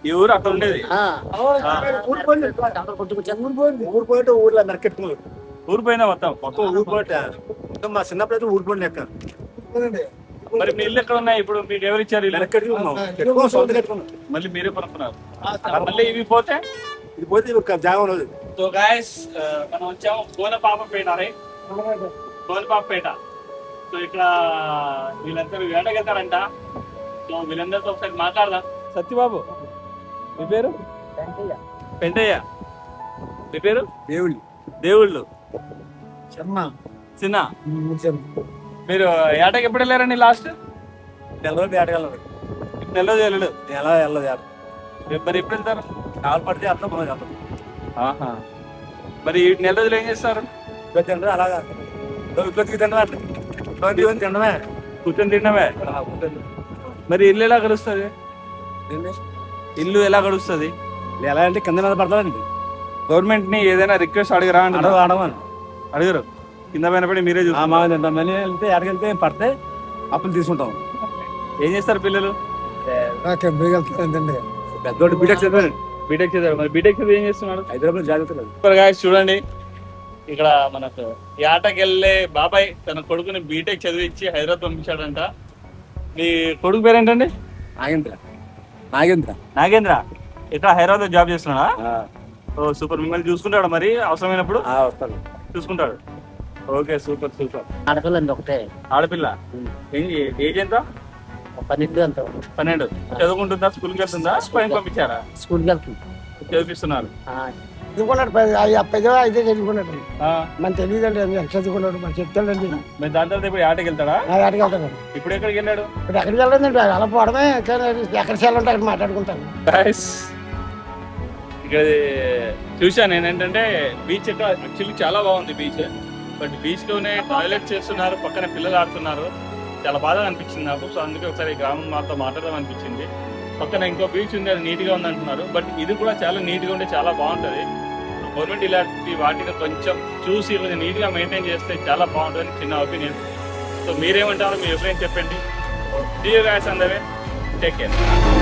ఈ ఊరు అక్కడ ఉండేది. ఊరు పోయితే ఊర్లో నరకెట్టుకున్నారు. ఊరు పోయినా మొత్తం ఊరు పోయిట మా చిన్నప్పుడు ఊరు పోయిన లెక్క. మరి మీ ఇల్లు ఎక్కడ ఉన్నాయి? ఇప్పుడు మీకు ఎవరు ఇచ్చారు ఇల్లు? సొంత కట్టుకున్నాం. మళ్ళీ మీరే కొనుక్కున్నారు. మళ్ళీ ఇవి పోతే ఇది పోతే జాగా ఉన్నది. సో గాయస్ మనం వచ్చాము కోనపాపపేట. కోనపాపపేట. సో ఇక్కడ వీళ్ళందరూ వేటకెళ్తారంట. సో వీళ్ళందరితో ఒకసారి మాట్లాడదాం. సత్యబాబు, మీ పేరు? పెంటయ్య. మీ పేరు? దేవుళ్ళు. చిన్న. మీరు ఏటకి ఎప్పుడు వెళ్ళారండి లాస్ట్? నెల రోజులు ఏటకెళ్ళదు. నెల రోజు వెళ్ళడు. ఎలా వెళ్ళదు ఏట. మరి ఎప్పుడు వెళ్తారు? కాలు పడితే అర్థం మనం వెళ్తాం. మరి నెల రోజులు ఏం చేస్తారు? తింటారు అలాగా. తినడమే, కూర్చొని తినడమే. మరి ఇల్లు ఎలా గడుస్తుంది? ఇల్లు ఎలా గడుస్తుంది? ఎలా అంటే కింద మీద పడతారండి. గవర్నమెంట్ ని ఏదైనా రిక్వెస్ట్ అడిగరా? అడగరు. కింద పైన పడి మీరే చూస్తాం. మళ్ళీ వెళ్తే ఎక్కడికెళ్తే పడితే అప్పులు తీసుకుంటాం. ఏం చేస్తారు పిల్లలు? పెద్దోడు బీటెక్ చదివాను. బీటెక్ చదివారు. మరి బీటెక్ చదివి ఏం చేస్తున్నాడు? హైదరాబాద్ జాగ్రత్త. చూడండి, ఇక్కడ మనకు యాటకి వెళ్ళే బాబాయ్ తన కొడుకుని బీటెక్ చదివించి హైదరాబాద్ పంపించాడంట. మీ కొడుకు పేరేంటండి? నాగేంద్ర. ఇక్కడ హైదరాబాద్ లో జాబ్ చేస్తున్నాడా? ఓ సూపర్. మిమ్మల్ని చూసుకుంటాడు మరి అవసరమైనప్పుడు? చూసుకుంటాడు. Okay, super. ఆడపిల్ల ఒకటే. ఆడపిల్ల. ఏజ్ ఎంత? 12 అంత. 12. చదువుకుంటుందా? స్కూల్కి వెళ్తుందా? పైన పంపించారా? స్కూల్కి వెళ్తుంది. చదివిస్తున్నారు. చదువుకున్నాడు. అయితే చదువుకున్నాడు. మన తెలియదండి ఎంత చదువుకున్నాడు మన చెప్తాడండి. మరి దాని తర్వాత ఇప్పుడు ఆటకి వెళ్తాడా? ఆటకి వెళ్తాడు. ఇప్పుడు ఎక్కడికి వెళ్ళాడు? ఇప్పుడు ఎక్కడికి వెళ్ళదండి, అలా పోవడమే. ఎక్కడ చేయాలంటే అక్కడ మాట్లాడుకుంటాను. ఇక్కడ చూశాను ఏంటంటే బీచ్ ఇక్కడ యాక్చువల్లీ చాలా బాగుంది బీచ్. బట్ బీచ్ లోనే టాయిలెట్ చేస్తున్నారు, పక్కన పిల్లలు ఆడుతున్నారు. చాలా బాధగా అనిపించింది నాకు. సో అందుకే ఒకసారి గ్రామం మాతో మాట్లాడదాం అనిపించింది. పక్కన ఇంకో బీచ్ ఉంది, అది నీట్గా ఉంది అంటున్నారు. బట్ ఇది కూడా చాలా నీట్గా ఉంటే చాలా బాగుంటుంది. గవర్నమెంట్ ఇలాంటి వాటిని కొంచెం చూసి కొంచెం నీట్గా మెయింటైన్ చేస్తే చాలా బాగుంటుంది చిన్న ఒపీనియన్. సో మీరేమంటారో మీ ఒపీనియన్ చెప్పండి. See you guys on the way. Take care.